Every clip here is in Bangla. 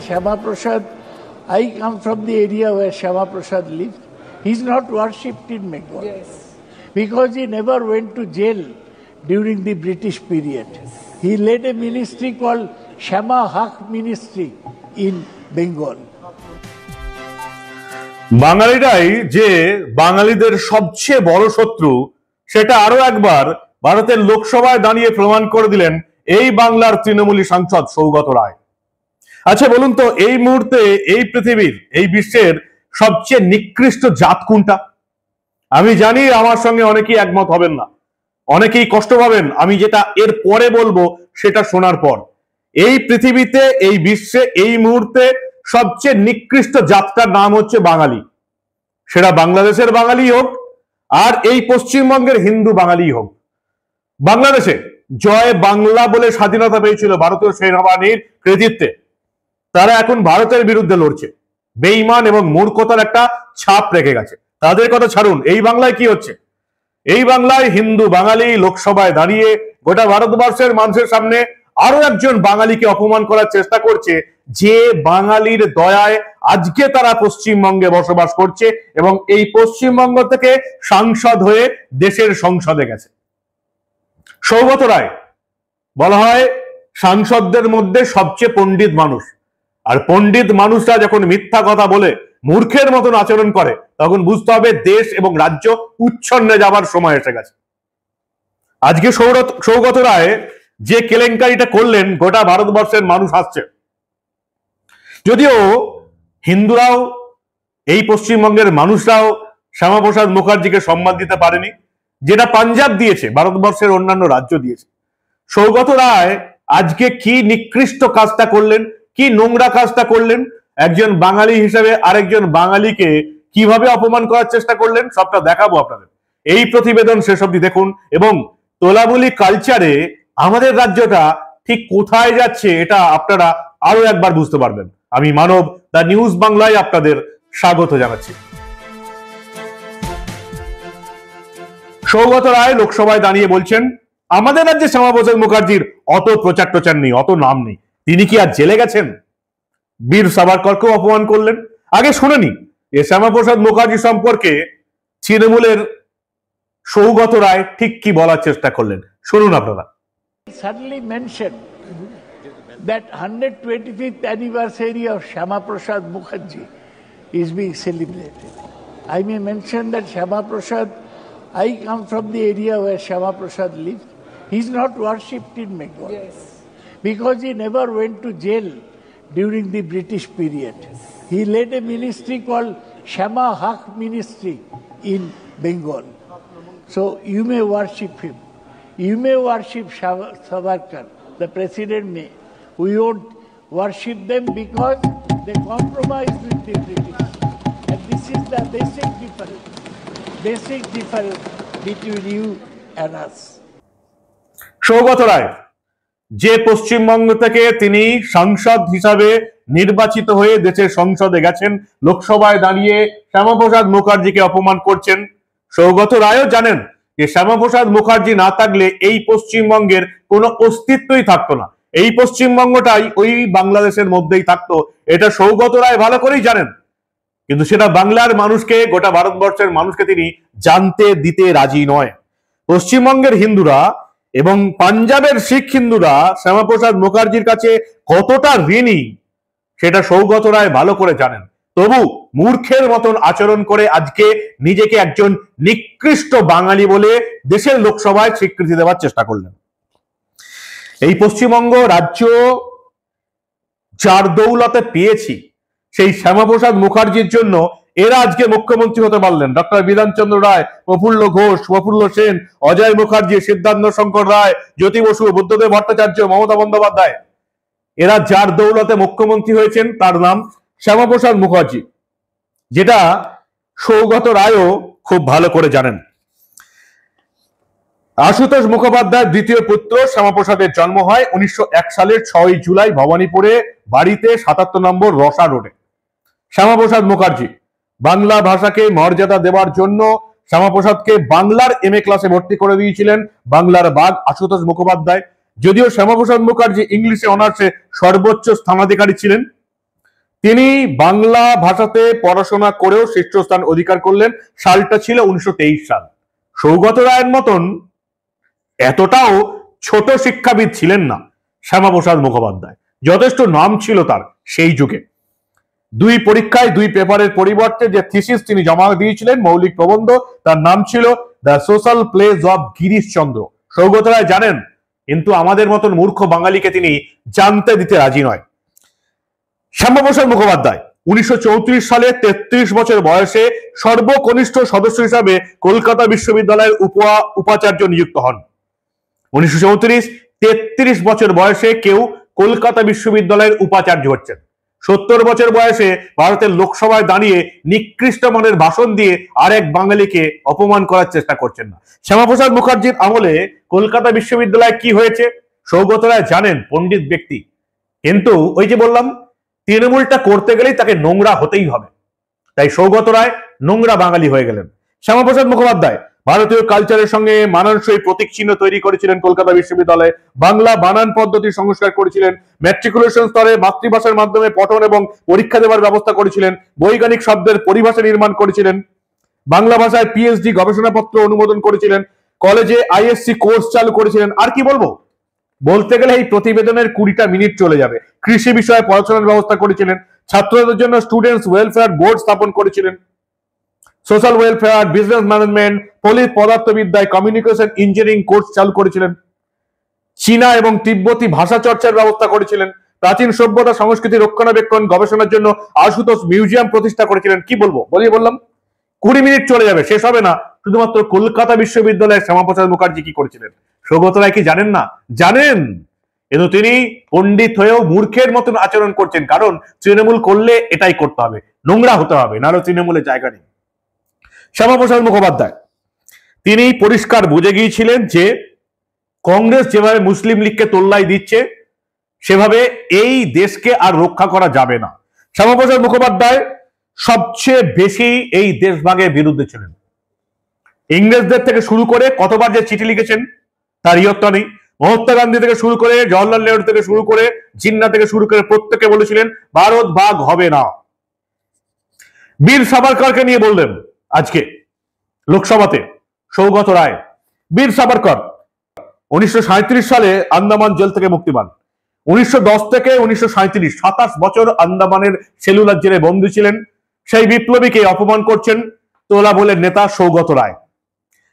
Shyama Prasad, I come from the area where Shyama Prasad lives. He's not worshipped in Bengal. Yes. Because he never went to jail during the British period. He led a ministry called Shyama Haq Ministry in Bengal. বাঙালিরাই যে বাঙালিদের সবচেয়ে বড় শত্রু সেটা আরো একবার ভারতের লোকসভায় দাঁড়িয়ে প্রমাণ করে দিলেন এই বাংলার তৃণমূলী সাংসদ সৌগত রায়। আচ্ছা বলুন তো, এই মুহূর্তে এই পৃথিবীর এই বিশ্বের সবচেয়ে নিকৃষ্ট জাত কোনটা? আমি জানি আমার সঙ্গে অনেকেই একমত হবেন না, অনেকেই কষ্ট পাবেন আমি যেটা এর পরে বলবো সেটা শোনার পর। এই পৃথিবীতে এই বিশ্বে এই মুহূর্তে সবচেয়ে নিকৃষ্ট জাতটার নাম হচ্ছে বাঙালি। সেটা বাংলাদেশের বাঙালি হোক আর এই পশ্চিমবঙ্গের হিন্দু বাঙালি হোক। বাংলাদেশে জয় বাংলা বলে স্বাধীনতা পেয়েছিল ভারতীয় সেনাবাহিনীর কৃতিত্বে, তারা এখন ভারতের বিরুদ্ধে লড়ছে, বেঈমান এবং মূর্খতার একটা ছাপ রেখে গেছে। তাদের কথা ছাড়ুন, এই বাংলায় কি হচ্ছে? এই বাংলায় হিন্দু বাঙালি লোকসভায় দাঁড়িয়ে গোটা ভারতবর্ষের মানুষের সামনে আরো একজন বাঙালিকে অপমান করার চেষ্টা করছে, যে বাঙালির দয়ায় আজকে তারা পশ্চিমবঙ্গে বসবাস করছে এবং এই পশ্চিমবঙ্গ থেকে সাংসদ হয়ে দেশের সংসদে গেছে। সৌগত রায় বলা হয় সাংসদদের মধ্যে সবচেয়ে পণ্ডিত মানুষ, আর পণ্ডিত মানুষরা যখন মিথ্যা কথা বলে মূর্খের মতন আচরণ করে তখন বুঝতে হবে দেশ এবং রাজ্য উচ্ছন্নে যাবার সময় এসে গেছে। আজকে সৌগত রায় যে কেলেঙ্কারিটা করলেন গোটা ভারতবর্ষের মানুষ হাসছে। যদিও হিন্দুরাও এই পশ্চিমবঙ্গের মানুষরাও শ্যামাপ্রসাদ মুখার্জিকে সম্মান দিতে পারেনি, যেটা পাঞ্জাব দিয়েছে, ভারতবর্ষের অন্যান্য রাজ্য দিয়েছে। সৌগত রায় আজকে কি নিকৃষ্ট কাজটা করলেন, কি নোংরা কাজটা করলেন, একজন বাঙালি হিসেবে আরেকজন বাঙালিকে কিভাবে অপমান করার চেষ্টা করলেন, সবটা দেখাবো আপনাদের। এই প্রতিবেদন শেষ অবধি দেখুন এবং তোলাবলি কালচারে আমাদের রাজ্যটা ঠিক কোথায় যাচ্ছে এটা আপনারা আরো একবার বুঝতে পারবেন। আমি মানব, দ্য নিউজ বাংলায় আপনাদের স্বাগত জানাচ্ছি। সৌগত রায় লোকসভায় দাঁড়িয়ে বলছেন আমাদের রাজ্যে শ্যামাপ্রসাদ মুখার্জির অত প্রচার টোচার নেই, অত নাম নেই, তিনি কি আর জেলে গেছেন? বীর সাভারকরকেও অপমান করলেন। আগে শুনেনি যে শ্যামাপ্রসাদ মুখার্জি সম্পর্কে তৃণমূলের সৌগত রায় ঠিক কি বলার চেষ্টা করলেন, শুনুন আপনারা। Suddenly mentioned that 125th anniversary of Shyama Prasad Mukherjee is being celebrated. I may mention that Shyama Prasad, I come from the area where Shyama Prasad lives. He's not worshipped in Bengal. Yes. Because he never went to jail during the British period. He led a ministry called Shyama Haq Ministry in Bengal. So you may worship him. You may worship Savarkar, the president may. We won't worship them because they compromised with the British. And this is the basic difference between you and us. Saugata Roy যে পশ্চিমবঙ্গ থেকে তিনি সাংসদ হিসাবে নির্বাচিত হয়ে দেশের সংসদে গেছেন, লোকসভায় দাঁড়িয়ে শ্যামাপ্রসাদ মুখার্জিকে অপমান করছেন। সৌগত রায়ও জানেন যে শ্যামাপ্রসাদ মুখার্জি না থাকলে এই পশ্চিমবঙ্গের কোনো অস্তিত্বই থাকতো না, এই পশ্চিমবঙ্গটাই ওই বাংলাদেশের মধ্যেই থাকতো, এটা সৌগত রায় ভালো করেই জানেন। কিন্তু সেটা বাংলার মানুষকে, গোটা ভারতবর্ষের মানুষকে তিনি জানতে দিতে রাজি নয়। পশ্চিমবঙ্গের হিন্দুরা এবং পাঞ্জাবের শিখ হিন্দুরা শ্যামাপ্রসাদ মুখার্জির কাছে কতটা ঋণী সেটা সৌগত রায় ভালো করে জানেন। তবু মূর্খের মতন আচরণ করে আজকে নিজেকে একজন নিকৃষ্ট বাঙালি বলে দেশের লোকসভায় স্বীকৃতি দেওয়ার চেষ্টা করলেন। এই পশ্চিমবঙ্গ রাজ্য যার দৌলতে পেয়েছি সেই শ্যামাপ্রসাদ মুখার্জির জন্য এরা আজকে মুখ্যমন্ত্রী হতে পারলেন। ডক্টর বিধানচন্দ্র রায়, প্রফুল্ল ঘোষ, প্রফুল্ল সেন, অজয় মুখার্জি, সিদ্ধার্থ শঙ্কর রায়, জ্যোতি বসু, বুদ্ধদেব ভট্টাচার্য, মমতা বন্দ্যোপাধ্যায়, এরা যার দৌলতে মুখ্যমন্ত্রী হয়েছেন তার নাম শ্যামাপ্রসাদ মুখার্জি, যেটা সৌগত রায়ও খুব ভালো করে জানেন। আশুতোষ মুখোপাধ্যায়ের দ্বিতীয় পুত্র শ্যামাপ্রসাদের জন্ম হয় 1901 সালের 6 জুলাই ভবানীপুরে বাড়িতে 77 নম্বর রসা রোডে। শ্যামাপ্রসাদ মুখার্জি বাংলা ভাষাকে মর্যাদা দেওয়ার জন্য শ্যামাপ্রসাদকে বাংলার MA ক্লাসে ভর্তি করে দিয়েছিলেন বাংলার বাঘ আশুতোষ মুখোপাধ্যায়। যদিও শ্যামাপ্রসাদ মুখার্জি ইংলিশে অনার্সে সর্বোচ্চ স্থানাধিকারী ছিলেন, তিনি বাংলা ভাষাতে পড়াশোনা করেও শীর্ষস্থান অধিকার করলেন। সালটা ছিল 1923 সাল। সৌগত রায়ের মতন এতটাও ছোট শিক্ষাবিদ ছিলেন না শ্যামাপ্রসাদ মুখোপাধ্যায়। যথেষ্ট নাম ছিল তার সেই যুগে। 2 পরীক্ষায় 2 পেপারের পরিবর্তে যে থিসিস তিনি জমা দিয়েছিলেন, মৌলিক প্রবন্ধ, তার নাম ছিল the social place of Girish Chandra. Saugata Roy জানেন, কিন্তু আমাদের মতন মূর্খ বাঙালিকে তিনি জানতে দিতে রাজি নয়। শ্যামাপ্রসাদ মুখোপাধ্যায় 1934 সালে 33 বছর বয়সে সর্বকনিষ্ঠ সদস্য হিসাবে কলকাতা বিশ্ববিদ্যালয়ের উপাচার্য নিযুক্ত হন। 1934 33 বছর বয়সে কেউ কলকাতা বিশ্ববিদ্যালয়ের উপাচার্য হচ্ছেন। 70 বছর বয়সে ভারতের লোকসভায় দাঁড়িয়ে নিকৃষ্ট মানের ভাষণ দিয়ে আরেক বাঙালিকে অপমান করার চেষ্টা করছেন না। শ্যামাপ্রসাদ মুখার্জির আমলে কলকাতা বিশ্ববিদ্যালয়ে কি হয়েছে সৌগত রায় জানেন, পণ্ডিত ব্যক্তি। কিন্তু ওই যে বললাম, তৃণমূলটা করতে গেলেই তাকে নোংরা হতেই হবে, তাই সৌগত রায় নোংরা বাঙালি হয়ে গেলেন। শ্যামাপ্রসাদ মুখোপাধ্যায় ভারতীয় কালচারের সঙ্গে মানানসই প্রতীক চিহ্ন তৈরি করেছিলেন কলকাতা বিশ্ববিদ্যালয়ে। বাংলা বানান পদ্ধতি সংস্কার করেছিলেন। ম্যাট্রিকুলেশন স্তরে মাতৃভাষার মাধ্যমে পঠন এবং পরীক্ষা দেওয়ার ব্যবস্থা করেছিলেন। বৈজ্ঞানিক শব্দের পরিভাষা নির্মাণ করেছিলেন। বাংলা ভাষায় পিএইচডি গবেষণাপত্র অনুমোদন করেছিলেন। কলেজে আইএসসি কোর্স চালু করেছিলেন। আর কি বলবো, বলতে গেলে এই প্রতিবেদনের 20টা মিনিট চলে যাবে। কৃষি বিষয়ে পড়াশোনার ব্যবস্থা করেছিলেন। ছাত্রদের জন্য স্টুডেন্টস ওয়েলফেয়ার বোর্ড স্থাপন করেছিলেন। সোশ্যাল ওয়েলফেয়ার, বিজনেস ম্যানেজমেন্ট, পদার্থবিদ্যায় কমিউনিকেশন ইঞ্জিনিয়ারিং কোর্স চালু করেছিলেন। চীনা এবং তিব্বতী ভাষা চর্চার ব্যবস্থা করেছিলেন। প্রাচীন সভ্যতা সংস্কৃতি রক্ষণাবেক্ষণ গবেষণার জন্য আশুতোষ মিউজিয়াম প্রতিষ্ঠা করেছিলেন। কি বলবো, বললাম 20 মিনিট চলে যাবে, শেষ হবে না। শুধুমাত্র কলকাতা বিশ্ববিদ্যালয়ের শ্যামাপ্রসাদ মুখার্জি কি করেছিলেন সৌগত রায় কি জানেন না? জানেন, কিন্তু তিনি পণ্ডিত হয়েও মূর্খের মতন আচরণ করছেন। কারণ তৃণমূল করলে এটাই করতে হবে, নোংরা হতে হবে, নাহলে তৃণমূলের জায়গা নেই। শ্যামাপ্রসাদ মুখোপাধ্যায় তিনি পরিষ্কার বুঝে গিয়েছিলেন যে কংগ্রেস যেভাবে মুসলিম লীগকে তোল্লাই দিচ্ছে, সেভাবে এই দেশকে আর রক্ষা করা যাবে না। শ্যামাপ্রসাদ মুখোপাধ্যায় সবচেয়ে বেশি এই দেশভাগের বিরুদ্ধে ছিলেন। ইংরেজদের থেকে শুরু করে কতবার যে চিঠি লিখেছেন তার ইয়ত্তা নেই। মহাত্মা গান্ধী থেকে শুরু করে, জওহরলাল নেহরু থেকে শুরু করে, জিন্না থেকে শুরু করে প্রত্যেকে বলেছিলেন ভারত ভাগ হবে না। বীর সাভারকরকে নিয়ে বললেন আজকে লোকসভাতে সৌগত রায়। বীর সাভারকর 1937 সালে আন্দামান জেল থেকে মুক্তি পান। 1910 থেকে 1937 27 বছর আন্দামানের সেলুলার জেলে বন্দী ছিলেন। সেই বিপ্লবীকে অপমান করছেন তোলা বলে নেতা সৌগত রায়।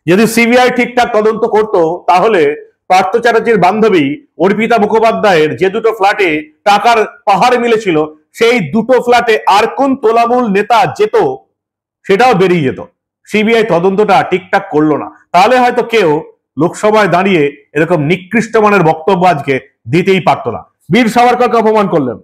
যদি সিবিআই ঠিকঠাক তদন্ত করত, তাহলে পার্থ চ্যাটার্জির বান্ধবী অর্পিতা মুখোপাধ্যায়ের যে 2টো ফ্ল্যাটে টাকার পাহাড় মিলেছিল, সেই 2টো ফ্ল্যাটে আর কোন তোলামূল নেতা যেত সেটাও বেরিয়ে যেত। সিবিআই তদন্তটা ঠিকঠাক করলো না, তাহলে হয়তো কেউ লোকসভায় দাঁড়িয়ে এরকম নিকৃষ্ট মানের বক্তব্য আজকে দিতেই পারতো না। বীর সাভারকরকে অপমান করলেন।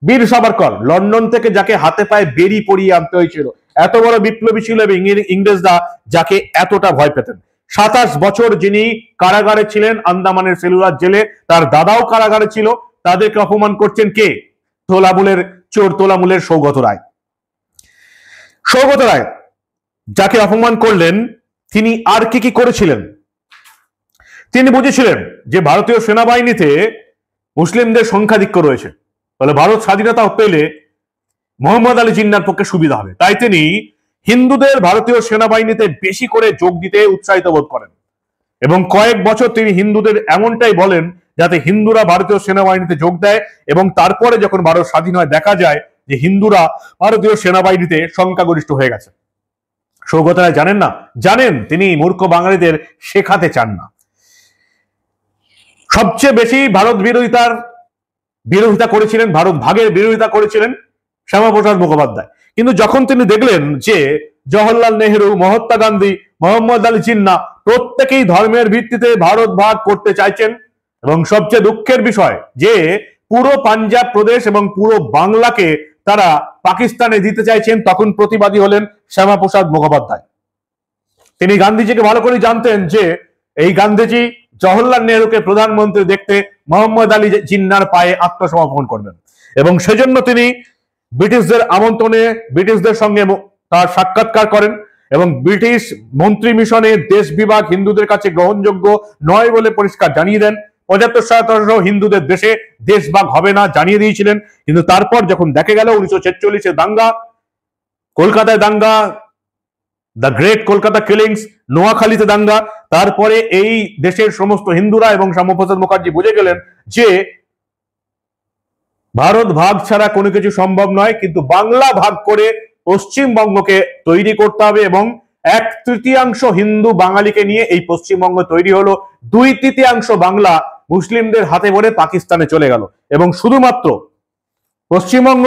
বীর সাভারকর লন্ডন থেকে যাকে হাতে পায়ে বেরি পরিয়ে আনতে হয়েছিল, এত বড় বিপ্লবী ছিল এবং ইংরেজরা যাকে এতটা ভয় পেতেন। 27 বছর যিনি কারাগারে ছিলেন আন্দামানের সেলুলার জেলে, তার দাদাও কারাগারে ছিল, তাদেরকে অপমান করছেন কে? তোলামূলের চোর, তোলামূলের সৌগত রায়। সৌগত রায় যাকে অপমান করলেন, তিনি আর কি করেছিলেন? তিনি বুঝেছিলেন যে ভারতীয় সেনাবাহিনীতে মুসলিমদের সংখ্যাধিক্য রয়েছে, তাহলে ভারত স্বাধীনতা পেলে মোহাম্মদ আলী জিন্নার পক্ষে সুবিধা হবে। তাই তিনি হিন্দুদের ভারতীয় সেনাবাহিনীতে বেশি করে যোগ দিতে উৎসাহিত বোধ করেন এবং কয়েক বছর তিনি হিন্দুদের এমনটাই বলেন যাতে হিন্দুরা ভারতীয় সেনাবাহিনীতে যোগ দেয়। এবং তারপরে যখন ভারত স্বাধীন হয়, দেখা যায় যে হিন্দুরা ভারতীয় সেনাবাহিনীতে সংখ্যাগরিষ্ঠ হয়ে গেছে। সৌগত রায় জানেন না? জানেন, তিনি মূর্খ বাঙালিদের শেখাতে চান না। সবচেয়ে বেশি ভারত বিরোধিতা করেছিলেন, ভারত ভাগের বিরোধিতা করেছিলেন শ্যামাপ্রসাদ মুখোপাধ্যায়। কিন্তু যখন তিনি দেখলেন যে জওহরলাল নেহরু, মহাত্মা গান্ধী, মোহাম্মদ আলী জিন্নাহ প্রত্যেকেই ধর্মের ভিত্তিতে ভারত ভাগ করতে চাইছেন এবং সবচেয়ে দুঃখের বিষয় যে পুরো পাঞ্জাব প্রদেশ এবং পুরো বাংলাকে তারা পাকিস্তানে দিতে চাইছেন, তখন প্রতিবাদী হলেন শ্যামাপ্রসাদ মুখোপাধ্যায়। তিনি গান্ধীজিকে ভালো করে জানতেন যে এই গান্ধীজি জওহরলাল নেহরুকে প্রধানমন্ত্রী দেখতে মোহাম্মদ আলী জিন্নাহর পায়ে আত্মসমর্পণ করবেন এবং সেজন্য তিনি ব্রিটিশদের আমন্ত্রণে ব্রিটিশদের সঙ্গে তার সাক্ষাৎকার করেন এবং ব্রিটিশ মন্ত্রী মিশনে দেশ বিভাগ হিন্দুদের কাছে গ্রহণযোগ্য নয় বলে পরিষ্কার জানিয়ে দেন। 75% হিন্দুদের দেশভাগ হবে না জানিয়ে দিয়েছিলেন। কিন্তু তারপর যখন দেখা গেল 1946-এ দাঙ্গা, কলকাতায় দাঙ্গা, দ্য গ্রেট কলকাতা কিলিংস, নোয়াখালীতে দাঙ্গা, তারপরে এই দেশের সমস্ত হিন্দুরা এবং শ্যামাপ্রসাদ মুখার্জি বুঝে গেলেন যে ভারত ভাগ ছাড়া কোনো কিছু সম্ভব নয়, কিন্তু বাংলা ভাগ করে পশ্চিমবঙ্গকে তৈরি করতে হবে এবং 1/3 হিন্দু বাঙালিকে নিয়ে এই পশ্চিমবঙ্গ তৈরি হলো। 2/3 বাংলা মুসলিমদের হাতে পড়ে পাকিস্তানে চলে গেল এবং শুধুমাত্র পশ্চিমবঙ্গ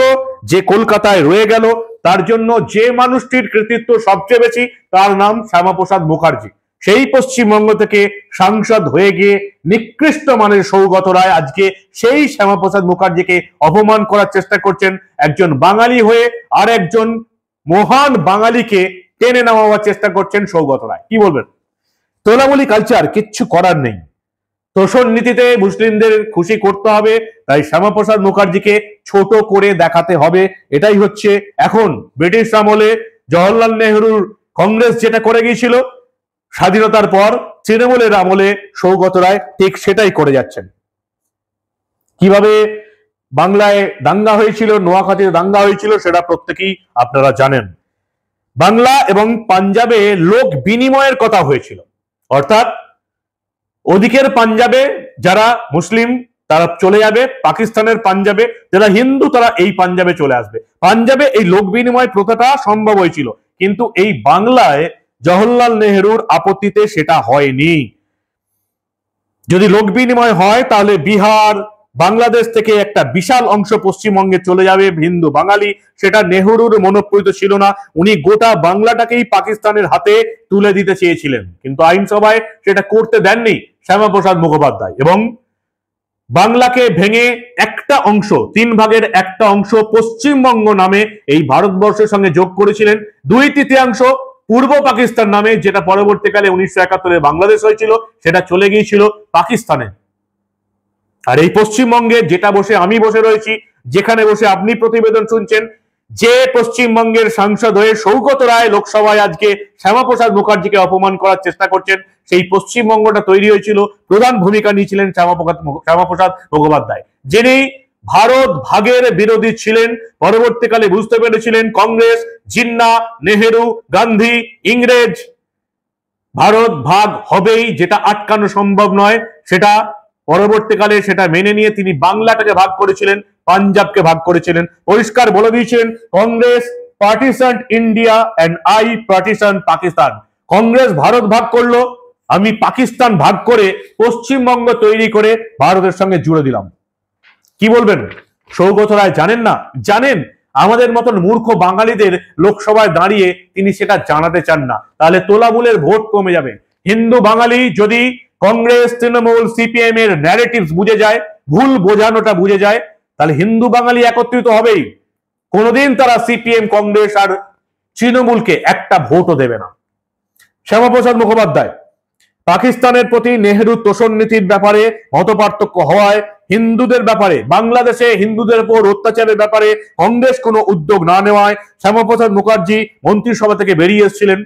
যে কলকাতায় রয়ে গেল, তার জন্য যে মানুষটির কৃতিত্ব সবচেয়ে বেশি তার নাম শ্যামাপ্রসাদ মুখার্জি। সেই পশ্চিমবঙ্গ থেকে সাংসদ হয়ে গিয়ে নিকৃষ্ট মানের সৌগত রায় আজকে সেই শ্যামাপ্রসাদ মুখার্জিকে অপমান করার চেষ্টা করছেন। একজন বাঙালি হয়ে আর একজন মহান বাঙালিকে টেনে নামাবার চেষ্টা করছেন সৌগত রায়। কি বলবেন? তোলামুলি কালচার, কিচ্ছু করার নেই। তোষণ নীতিতে মুসলিমদের খুশি করতে হবে, তাই শ্যামাপ্রসাদ মুখার্জিকে ছোট করে দেখাতে হবে। এটাই হচ্ছে এখন ব্রিটিশ আমলে জওহরলাল নেহরুর কংগ্রেস যেটা করে গিয়েছিল, স্বাধীনতার পর তৃণমূলের আমলে সৌগত রায় ঠিক সেটাই করে যাচ্ছেন। কিভাবে বাংলায় দাঙ্গা হয়েছিল, নোয়াখালীতে দাঙ্গা হয়েছিল, সেটা প্রত্যেকেই আপনারা জানেন। বাংলা এবং পাঞ্জাবে লোক বিনিময়ের কথা হয়েছিল, অর্থাৎ ওদিকের পাঞ্জাবে যারা মুসলিম তারা চলে যাবে পাকিস্তানের পাঞ্জাবে, যারা হিন্দু তারা এই পাঞ্জাবে চলে আসবে। পাঞ্জাবে এই লোক বিনিময় প্রথাটা সম্ভব হয়েছিল, কিন্তু এই বাংলায় জওহরলাল নেহরুর আপত্তিতে সেটা হয়নি। যদি লোক বিনিময় হয় তাহলে বিহার, বাংলাদেশ থেকে একটা বিশাল অংশ পশ্চিমবঙ্গে চলে যাবে হিন্দু বাঙালি। সেটা নেহরুর মনোপ্রীত ছিল না। উনি গোটা বাংলাটাকেই পাকিস্তানের হাতে তুলে দিতে চেয়েছিলেন, কিন্তু আইনসভায় সেটা করতে দেননি শ্যামাপ্রসাদ মুখোপাধ্যায়, এবং বাংলাকে ভেঙে একটা অংশ, 3 ভাগের একটা অংশ পশ্চিমবঙ্গ নামে এই ভারতবর্ষের সঙ্গে যোগ করেছিলেন। 2/3 পূর্ব পাকিস্তান নামে, যেটা পরবর্তীকালে 1971-এ বাংলাদেশ হয়েছিল, সেটা চলে গিয়েছিল পাকিস্তানে। আর এই পশ্চিমবঙ্গে যেটা বসে আমি বসে রয়েছি, যেখানে বসে আপনি প্রতিবেদন শুনছেন, যে পশ্চিমবঙ্গের সাংসদ হয়ে সৌগত রায় লোকসভায় আজকে শ্যামাপ্রসাদ মুখার্জিকে অপমান করার চেষ্টা করছেন, সেই পশ্চিমবঙ্গটা তৈরি হয়েছিল, প্রধান ভূমিকা নিয়েছিলেন শ্যামাপ্রসাদ মুখোপাধ্যায়, যিনি ভারত ভাগের বিরোধী ছিলেন। পরবর্তীকালে বুঝতে পেরেছিলেন কংগ্রেস, জিন্না, নেহেরু, গান্ধী, ইংরেজ, ভারত ভাগ হবেই, যেটা আটকানো সম্ভব নয়, সেটা পরবর্তীকালে সেটা মেনে নিয়ে তিনি বাংলাটাকে ভাগ করেছিলেন, পাঞ্জাবকে ভাগ করেছিলেন। পরিষ্কার বলে দিয়েছিলেন Congress partition India and I partition Pakistan. Congress Bharat ভাগ করলো, আমি পাকিস্তান ভাগ করে পশ্চিমবঙ্গ তৈরি করে ভারতের সঙ্গে জুড়ে দিলাম। কি বলবেন? সৌগত রায় জানেন না? জানেন। আমাদের মতন মূর্খ বাঙালিদের লোকসভায় দাঁড়িয়ে তিনি সেটা জানাতে চান না, তাহলে তোলামূলের ভোট কমে যাবে। হিন্দু বাঙালি যদি কংগ্রেস, তৃণমূল, সিপিএম এর ন্যারেটিভস বুঝে যায়, ভুল বোঝানোটা বুঝে যায়, তাহলে হিন্দু বাঙালি একত্রিত হবেই। কোনোদিন তারা সিপিএম, কংগ্রেস আর তৃণমূলকে একটা ভোটও দেবে না। শ্যামাপ্রসাদ মুখোপাধ্যায়, পাকিস্তানের প্রতি নেহেরু তোষণ নীতির ব্যাপারে মতপার্থক্য হওয়ায় হিন্দুদের ব্যাপারে, বাংলাদেশে হিন্দুদের উপর অত্যাচারের ব্যাপারে কংগ্রেস কোনো উদ্যোগ না নেওয়ায় শ্যামাপ্রসাদ মুখার্জি মন্ত্রিসভা থেকে বেরিয়ে এসেছিলেন।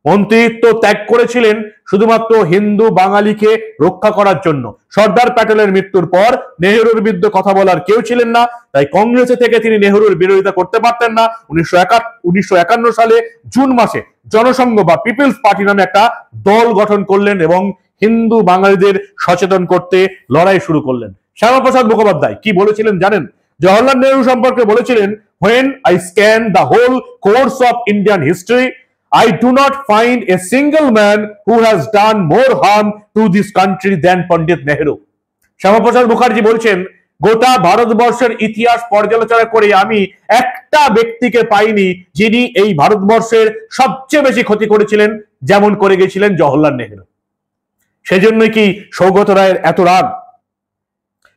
মন্ত্রিত্ব ত্যাগ করেছিলেন শুধুমাত্র হিন্দু বাঙালিকে রক্ষা করার জন্য। সর্দার প্যাটেলের মৃত্যুর পর নেহেরুর বিরুদ্ধে কথা বলার কেউ ছিলেন না, তাই কংগ্রেসে থেকে তিনি নেহেরুর বিরোধিতা করতে পারতেন না। 1951 সালে জুন মাসে জনসংঘ বা পিপলস পার্টি নামে একটা দল গঠন করলেন এবং হিন্দু বাঙালিদের সচেতন করতে লড়াই শুরু করলেন। শ্যামাপ্রসাদ মুখোপাধ্যায় কি বলেছিলেন জানেন? জওহরলাল নেহরু সম্পর্কে বলেছিলেন, when I scan the whole course of Indian history, I do not find a single man who has done more harm to this country than Pandit Nehru. Shyamaprasad Mukherjee বলছেন, গোটা ভারতবর্ষের ইতিহাস পর্যালোচনা করে আমি একটা ব্যক্তিকে পাইনি যিনি এই ভারতবর্ষের সবচেয়ে বেশি ক্ষতি করেছিলেন যেমন করে গেছিলেন জওহরলাল নেহরু। সেজন্যই কি সৌগত রায়ের এত রাগ?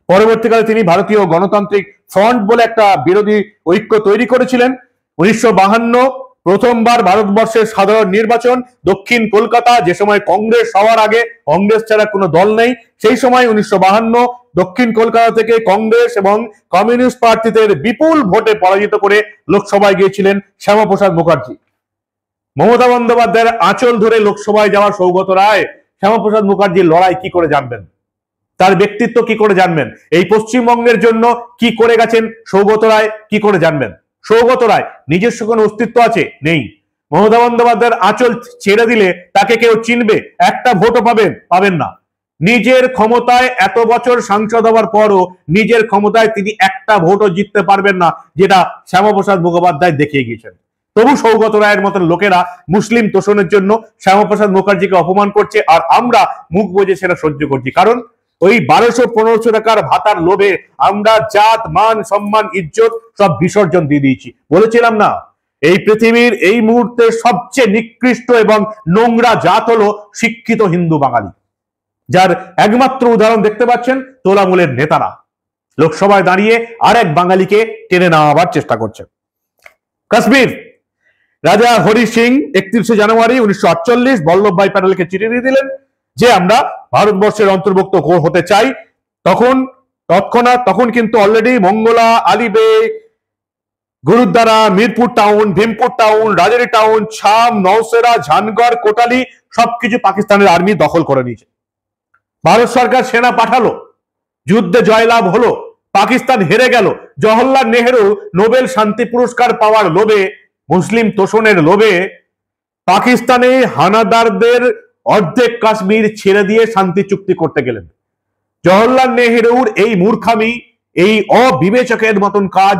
পরবর্তীকালে তিনি ভারতীয় গণতান্ত্রিক ফ্রন্ট বলে একটা বিরোধী ঐক্য তৈরি করেছিলেন। 1952 প্রথমবার ভারতবর্ষের সাধারণ নির্বাচন, দক্ষিণ কলকাতা, যে সময় কংগ্রেস হওয়ার আগে কংগ্রেস ছাড়া কোনো দল নেই, সেই সময় 1952 দক্ষিণ কলকাতা থেকে কংগ্রেস এবং কমিউনিস্ট প্রার্থীদের বিপুল ভোটে পরাজিত করে লোকসভায় গিয়েছিলেন শ্যামাপ্রসাদ মুখার্জি। মমতা বন্দ্যোপাধ্যায়ের আঁচল ধরে লোকসভায় যাওয়া সৌগত রায় শ্যামাপ্রসাদ মুখার্জির লড়াই কি করে জানবেন? তার ব্যক্তিত্ব কি করে জানবেন? এই পশ্চিমবঙ্গের জন্য কি করে গেছেন সৌগত রায় কি করে জানবেন? সৌগত রায় নিজস্ব কোনো অস্তিত্ব আছে? নেই। মমতা বন্দ্যোপাধ্যায়ের আঁচল ছেড়ে দিলে তাকে কেউ চিনবে? একটা ভোটও পাবেন না। নিজের ক্ষমতায় এত বছর সাংসদ হওয়ার পরও নিজের ক্ষমতায় তিনি একটা ভোটও জিততে পারবেন না, যেটা শ্যামাপ্রসাদ মুখোপাধ্যায় দেখিয়ে গিয়েছেন। তবু সৌগত রায়ের মতন লোকেরা মুসলিম তোষণের জন্য শ্যামাপ্রসাদ মুখার্জিকে অপমান করছে, আর আমরা মুখ বুজে সেটা সহ্য করছি। কারণ ওই 1200-1500 টাকার ভাতার লোভে আমরা জাত মান সম্মান ইজ্জত সব বিসর্জন দিয়ে দিয়েছি। বলেছিলাম না, এই পৃথিবীর এই মুহূর্তে সবচেয়ে নিকৃষ্ট এবং নোংরা জাত হলো শিক্ষিত হিন্দু বাঙালি, যার একমাত্র উদাহরণ দেখতে পাচ্ছেন তোলামূলের নেতারা লোকসভায় দাঁড়িয়ে আর এক বাঙালিকে টেনে নেওয়ার চেষ্টা করছে। কাশ্মীর রাজা হরি সিং 31শে জানুয়ারি 1948 বল্লভভাই প্যাটেলকে চিঠি দিয়ে দিলেন যে আমরা ভারতবর্ষের অন্তর্ভুক্ত হতে চাই। তখন কিন্তু অলরেডি মঙ্গলা, আলিবে, Gurdwara, Mirpur town, Bhimpur town, Rajouri town, Chhamb, Nowshera, Jhangar, Kotli সবকিছু পাকিস্তানের আর্মি দখল করে নিয়েছে। ভারত সরকার সেনা পাঠালো, যুদ্ধে জয়লাভ হলো, পাকিস্তান হেরে গেল। জওহরলাল নেহেরু নোবেল শান্তি পুরস্কার পাওয়ার লোভে, মুসলিম তোষণের লোভে পাকিস্তানে হানাদারদের অর্ধেক কাশ্মীর ছেড়ে দিয়ে শান্তি চুক্তি করতে গেলেন। জওহরলাল নেহেরুর এই মূর্খামি, এই অবিবেচকের মতন কাজ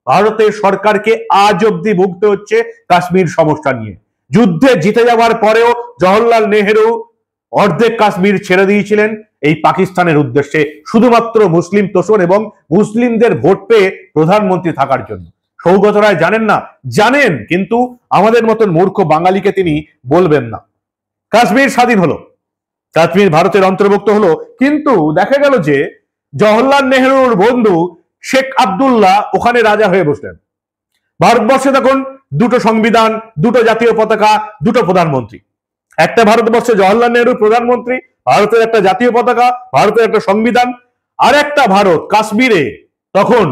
ভারতের সরকারকে আজ অব্দি ভুগতে হচ্ছে কাশ্মীর সমস্যা নিয়ে। যুদ্ধে জিতে যাওয়ার পরেও জওহরলাল নেহেরু অর্ধেক কাশ্মীর ছেড়ে দিয়েছিলেন এই পাকিস্তানের উদ্দেশ্যে, শুধুমাত্র মুসলিম তোষণ এবং মুসলিমদের ভোট পেয়ে প্রধানমন্ত্রী থাকার জন্য। সৌগত রায় জানেন না? জানেন, কিন্তু আমাদের মতন মূর্খ বাঙালিকে তিনি বলবেন না। কাশ্মীর স্বাধীন হলো, কাশ্মীর ভারতের অন্তর্ভুক্ত হলো, কিন্তু দেখা গেল যে জওহরলাল নেহেরুর বন্ধু শেখ আব্দুল্লাহ ওখানে রাজা হয়ে বসলেন। ভারতবর্ষে তখন দুটো সংবিধান, দুটো জাতীয় পতাকা, দুটো প্রধানমন্ত্রী। একটা ভারতবর্ষে জওহরলাল নেহেরু প্রধানমন্ত্রী, ভারতের একটা জাতীয় পতাকা, ভারতের একটা সংবিধান। আর একটা ভারত কাশ্মীরে তখন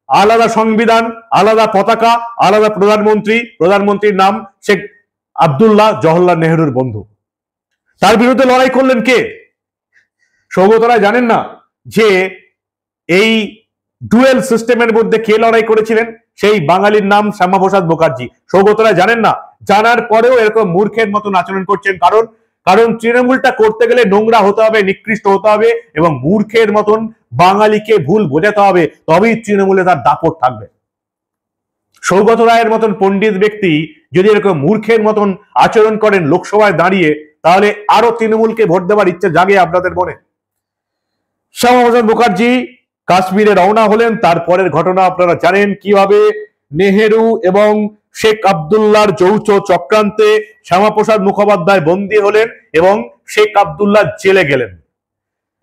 আলাদা সংবিধান, আলাদা পতাকা, আলাদা প্রধানমন্ত্রী। প্রধানমন্ত্রীর নাম শেখ আব্দুল্লাহ, জওহরলাল নেহেরুর বন্ধু। তার বিরুদ্ধে লড়াই করলেন কে? সৌগত রায় জানেন না যে এই ডুয়েল সিস্টেমের মধ্যে কে লড়াই করেছিলেন? সেই বাঙালির নাম শ্যামাপ্রসাদ মুখার্জি। সৌগত রায় জানেন না? জানার পরেও এরকম মূর্খের মতন আচরণ করছেন। কারণ তৃণমূলটা করতে গেলে নোংরা হতে হবে, নিকৃষ্ট হতে হবে এবং মূর্খের মতন বাঙালিকে ভুল বোঝাতে হবে, তবেই তৃণমূলে তার দাপট থাকবে। সৌগত রায়ের মতন পণ্ডিত ব্যক্তি যদি এরকম মূর্খের মতন আচরণ করেন লোকসভায় দাঁড়িয়ে, তাহলে আরো তৃণমূলকে ভোট দেওয়ার ইচ্ছে জাগে আপনাদের মনে। শ্যামাপ্রসাদ মুখার্জি কাশ্মীরে রওনা হলেন। তারপরের ঘটনা আপনারা জানেন, কিভাবে নেহেরু এবং শেখ আব্দুল্লাহর যৌথ চক্রান্তে শ্যামাপ্রসাদ মুখোপাধ্যায় বন্দী হলেন এবং শেখ আব্দুল্লাহ জেলে গেলেন।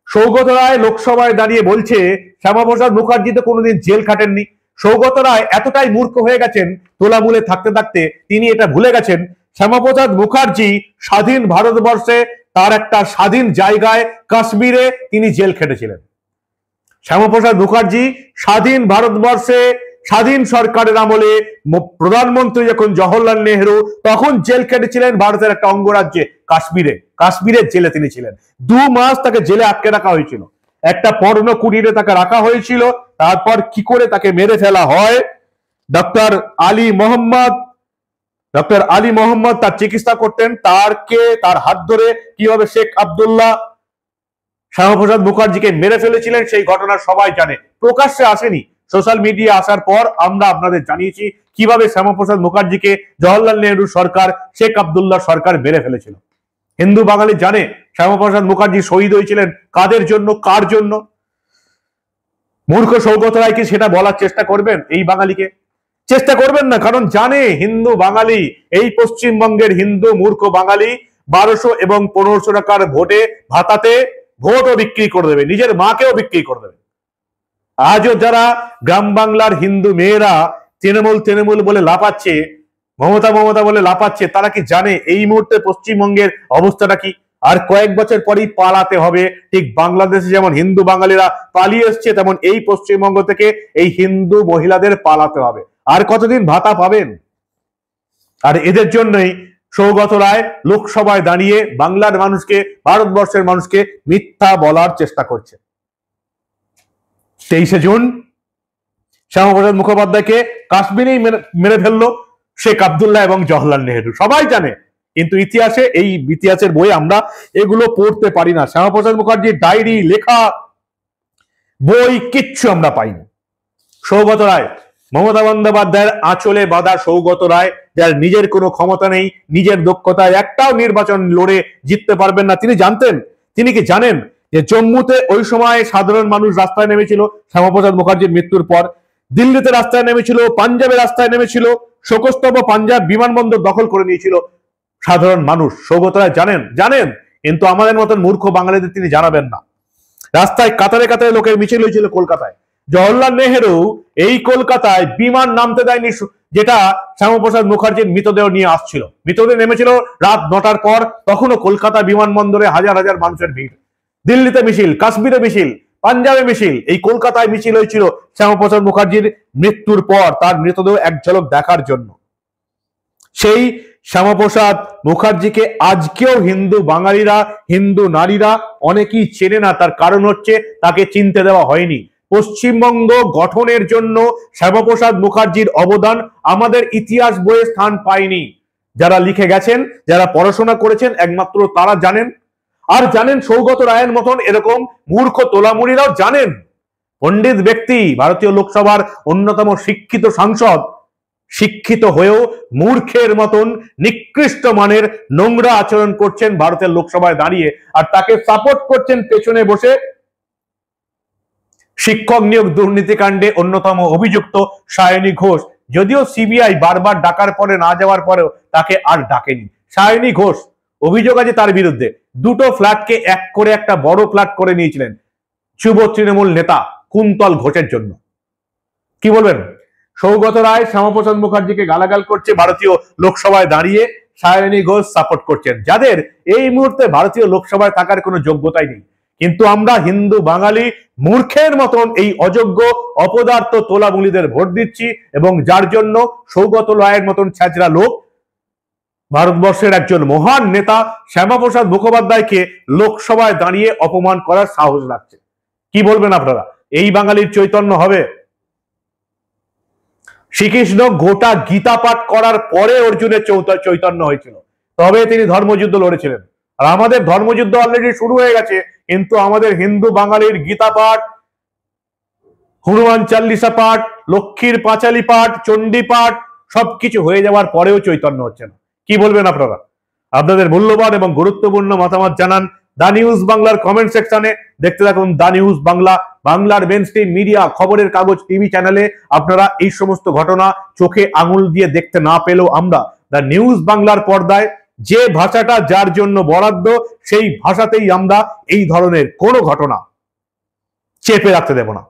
সৌগত রায় লোকসভায় দাঁড়িয়ে বলছে শ্যামাপ্রসাদ মুখার্জি তো কোনোদিন জেল খাটেননি। সৌগত রায় এতটাই মূর্খ হয়ে গেছেন, তোলামূলে থাকতে থাকতে তিনি এটা ভুলে গেছেন শ্যামাপ্রসাদ মুখার্জি স্বাধীন ভারতবর্ষে তার একটা স্বাধীন জায়গায় কাশ্মীরে তিনি জেল খেটেছিলেন। শ্যামাপ্রসাদ মুখার্জি স্বাধীন ভারতবর্ষে স্বাধীন সরকারের আমলে প্রধানমন্ত্রী যখন জওহরলাল নেহেরু, তখন জেল কেটেছিলেন ভারতের একটা অঙ্গরাজ্যে কাশ্মীরের জেলে তিনি ছিলেন। 2 মাস তাকে জেলে আটকে রাখা হয়েছিল, একটা পর্ণ কুটিরে তাকে রাখা হয়েছিল। তারপর কি করে তাকে মেরে ফেলা হয়, ডক্টর আলী মোহাম্মদ তার চিকিৎসা করতেন, তার হাত ধরে কিভাবে শেখ আব্দুল্লাহ শ্যামাপ্রসাদ মুখার্জিকে মেরে ফেলেছিলেন সেই ঘটনা সবাই জানে। প্রকাশ্যে আসেনি, সোশ্যাল মিডিয়া আসার পর আমরা আপনাদের জানিয়েছি কিভাবে শ্যামাপ্রসাদ মুখার্জিকে জওহরলাল নেহেরু সরকার, শেখ আব্দুল্লাহ সরকার মেরে ফেলেছিল। হিন্দু বাঙালি জানে শ্যামাপ্রসাদ মুখার্জি শহীদ হয়েছিলেন কাদের জন্য, কার জন্য। মূর্খ সৌগত রায় কি সেটা বলার চেষ্টা করবেন এই বাঙালিকে? চেষ্টা করবেন না, কারণ জানে হিন্দু বাঙালি, এই পশ্চিমবঙ্গের হিন্দু মূর্খ বাঙালি 1200 এবং 1500 টাকার ভাতাতে ভোটও বিক্রি করে দেবে, নিজের মাকেও বিক্রি করে দেবে। আজও যারা গ্রাম বাংলার হিন্দু মেয়েরা তৃণমূল বলে লাপাচ্ছে, মমতা বলে লাপাচ্ছে, তারা কি জানে এই মুহূর্তে পশ্চিমবঙ্গের অবস্থাটা কি? আর কয়েক বছর পরেই পালাতে হবে। ঠিক বাংলাদেশে যেমন হিন্দু বাঙালিরা পালিয়ে এসছে, তেমন এই পশ্চিমবঙ্গ থেকে এই হিন্দু মহিলাদের পালাতে হবে। আর কতদিন ভাতা পাবেন? আর এদের জন্যই সৌগত রায় লোকসভায় দাঁড়িয়ে বাংলার মানুষকে, ভারতবর্ষের মানুষকে মিথ্যা বলার চেষ্টা করছে। 23শে জুন শ্যামাপ্রসাদ মুখোপাধ্যায়কে কাশ্মীরেই মেরে ফেললো শেখ আব্দুল্লাহ এবং জওহরলাল নেহেরু, সবাই জানে। কিন্তু ইতিহাসের বই আমরা এগুলো পড়তে পারি না। শ্যামাপ্রসাদ মুখার্জির ডায়েরি, লেখা বই কিচ্ছু আমরা পাইনি। সৌগত রায়, মমতা বন্দ্যোপাধ্যায়ের আঁচলে বাঁধা সৌগত রায়, যার নিজের কোনো ক্ষমতা নেই, নিজের দক্ষতায় একটাও নির্বাচন লড়ে জিততে পারবেন না, তিনি জানতেন। তিনি কি জানেন যে জম্মুতে ওই সময় সাধারণ মানুষ রাস্তায় নেমেছিল শ্যামাপ্রসাদ মুখার্জির মৃত্যুর পর, দিল্লিতে রাস্তায় নেমেছিল, পাঞ্জাবে রাস্তায় নেমেছিল, শোকস্তব্ধ পাঞ্জাব বিমানবন্দর দখল করে নিয়েছিল সাধারণ মানুষ। সৌগত রায় জানেন, কিন্তু আমাদের মতন মূর্খ বাঙালিদের তিনি জানাবেন না। রাস্তায় কাতারে কাতারে লোকের মিছিল হয়েছিল কলকাতায়। জওহরলাল নেহেরু এই কলকাতায় বিমান নামতে দেয়নি, যেটা শ্যামাপ্রসাদ মুখার্জির মৃতদেহ নিয়ে আসছিল। মৃতদেহ নেমেছিল রাত 9টার পর, তখনও কলকাতা বিমানবন্দরে হাজার হাজার মানুষের ভিড়। দিল্লিতে মিছিল, কাশ্মীরে মিছিল, পাঞ্জাবে মিছিল, এই কলকাতায় মিছিল হয়েছিল শ্যামাপ্রসাদ মুখার্জির মৃত্যুর পর তার মৃতদেহ এক ঝলক দেখার জন্য। সেই শ্যামাপ্রসাদ মুখার্জিকে আজকেও হিন্দু বাঙালিরা, হিন্দু নারীরা অনেকেই চেনে না। তার কারণ হচ্ছে তাকে চিনতে দেওয়া হয়নি। পশ্চিমবঙ্গ গঠনের জন্য শ্যামাপ্রসাদ মুখার্জির অবদান আমাদের ইতিহাস বইয়ে স্থান পায়নি। যারা লিখে গেছেন, যারা পড়াশোনা করেছেন, একমাত্র তারা জানেন। আর জানেন সৌগত রায়ের মতন এরকম মূর্খ তোলামুড়িরাও জানেন। পণ্ডিত ব্যক্তি, ভারতীয় লোকসভার অন্যতম শিক্ষিত সাংসদ, শিক্ষিত হয়েও মূর্খের মতন নিকৃষ্ট মানের নোংরা আচরণ করছেন ভারতের লোকসভায় দাঁড়িয়ে, আর তাকে সাপোর্ট করছেন পেছনে বসে শিক্ষক নিয়োগ দুর্নীতিকাণ্ডে অন্যতম অভিযুক্ত সায়নী ঘোষ। যদিও সিবিআই বারবার ডাকার পরে না যাওয়ার পরেও তাকে আর ডাকেনি। সায়নী ঘোষ অভিযোগ আছে তার বিরুদ্ধে, দুটো ফ্ল্যাটকে এক করে একটা বড় ফ্ল্যাট করে নিয়েছিলেন যুব তৃণমূল নেতা কুন্তল ঘোষের জন্য। কি বলবেন? সৌগত রায় শ্যামাপ্রসাদ মুখার্জিকে গালাগাল করছে ভারতীয় লোকসভায় দাঁড়িয়ে, সায়নী ঘোষ সাপোর্ট করছেন, যাদের এই মুহূর্তে ভারতীয় লোকসভায় থাকার কোনো যোগ্যতাই নেই। কিন্তু আমরা হিন্দু বাঙালি মূর্খের মতন এই অযোগ্য অপদার্থ তোলামুলিদের ভোট দিচ্ছি, এবং যার জন্য সৌগত রায়ের মতন ছ্যাচরা লোক, ভারতবর্ষের একজন মহান নেতা শ্যামাপ্রসাদ মুখোপাধ্যায়কে লোকসভায় দাঁড়িয়ে অপমান করার সাহস রাখছে। কি বলবেন আপনারা? এই বাঙালির চৈতন্য হবে? শ্রীকৃষ্ণ গোটা গীতা পাঠ করার পরে অর্জুনের চৈতন্য হয়েছিল, তবে তিনি ধর্মযুদ্ধ লড়েছিলেন। আর আমাদের ধর্মযুদ্ধ অলরেডি শুরু হয়ে গেছে, কিন্তু আমাদের হিন্দু বাঙালির গীতা পাঠ, হনুমান চাল্লিশা পাঠ, লক্ষ্মীর পাঁচালী পাঠ, চণ্ডী পাঠ সবকিছু হয়ে যাওয়ার পরেও চৈতন্য হচ্ছে না। কি বলবেন আপনারা? আপনাদের মূল্যবান এবং গুরুত্বপূর্ণ মতামত জানান দা নিউজ বাংলার কমেন্ট সেকশনে। দেখতে থাকুন দা নিউজ বাংলা, বাংলার মেইনস্ট্রিম মিডিয়া, খবরের কাগজ টিভি চ্যানেলে। আপনারা এই সমস্ত ঘটনা চোখে আঙুল দিয়ে দেখতে না পেলেও আমরা দা নিউজ বাংলার পর্দায় যে ভাষাটা যার জন্য বরাদ্দ, সেই ভাষাতেই আমরা এই ধরনের কোনো ঘটনা চেপে রাখতে দেব না।